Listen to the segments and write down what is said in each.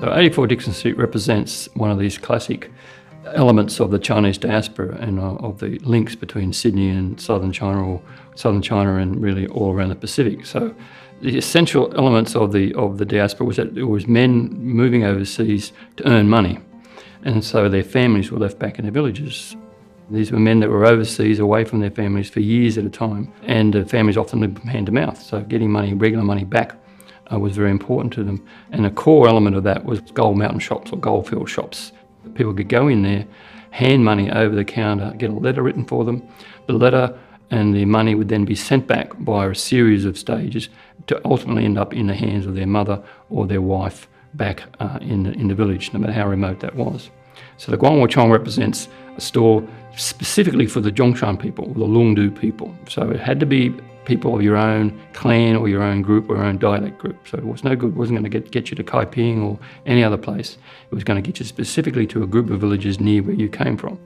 So 84 Dixon Street represents one of these classic elements of the Chinese diaspora and of the links between Sydney and southern China, or southern China and really all around the Pacific. So the essential elements of the diaspora was that it was men moving overseas to earn money, and so their families were left back in the villages. These were men that were overseas, away from their families for years at a time, and the families often lived from hand to mouth, so getting money, regular money back was very important to them. And a core element of that was gold mountain shops or goldfield shops. People could go in there, hand money over the counter, get a letter written for them. The letter and the money would then be sent back by a series of stages to ultimately end up in the hands of their mother or their wife back in the village, no matter how remote that was. So the Guanghuachong represents a store specifically for the Zhongshan people, or the Lungdu people. So it had to be people of your own clan or your own group or your own dialect group. So it was no good, it wasn't going to get you to Kaiping or any other place. It was going to get you specifically to a group of villages near where you came from.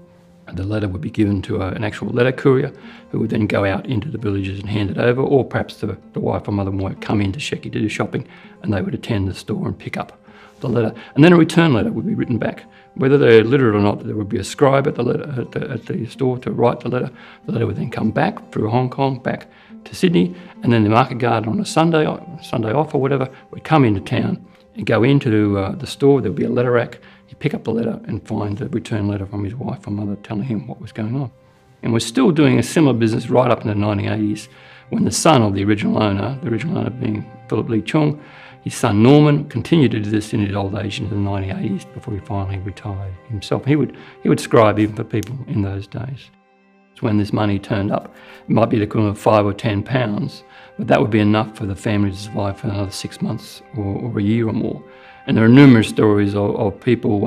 And the letter would be given to an actual letter courier who would then go out into the villages and hand it over, or perhaps the wife or mother might come into Sheki to do shopping and they would attend the store and pick up the letter. And then a return letter would be written back. Whether they're literate or not, there would be a scribe at the store to write the letter. The letter would then come back through Hong Kong, back to Sydney, and then the market garden on a Sunday off or whatever, would come into town and go into the store. There would be a letter rack. He'd pick up the letter and find the return letter from his wife or mother telling him what was going on. And we're still doing a similar business right up in the 1980s, when the son of the original owner being Philip Lee Chung, his son Norman continued to do this in his old age into the 1980s before he finally retired himself. He would scribe even for people in those days. When this money turned up, it might be the equivalent of £5 or £10, but that would be enough for the family to survive for another 6 months or a year or more. And there are numerous stories of people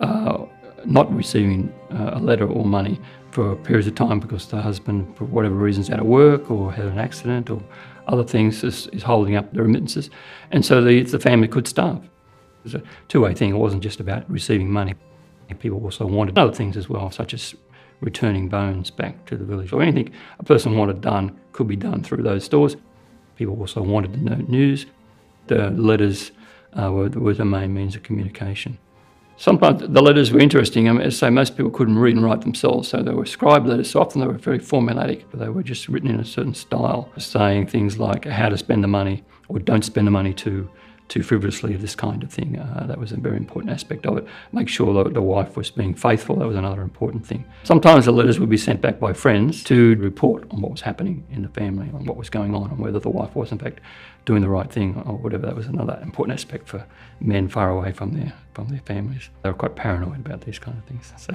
not receiving a letter or money for periods of time because the husband, for whatever reasons, out of work or had an accident or other things, is holding up the remittances. And so the family could starve. It was a two-way thing. It wasn't just about receiving money. People also wanted other things as well, such as returning bones back to the village, or anything a person wanted done could be done through those stores. People also wanted to know news. The letters were the main means of communication. Sometimes the letters were interesting. As I say, most people couldn't read and write themselves, so they were scribed letters. So often they were very formulaic. They were just written in a certain style, saying things like how to spend the money or don't spend the money too frivolously, this kind of thing. That was a very important aspect of it. Make sure that the wife was being faithful, that was another important thing. Sometimes the letters would be sent back by friends to report on what was happening in the family, on what was going on, and whether the wife was in fact doing the right thing or whatever. That was another important aspect for men far away from their families. They were quite paranoid about these kind of things. So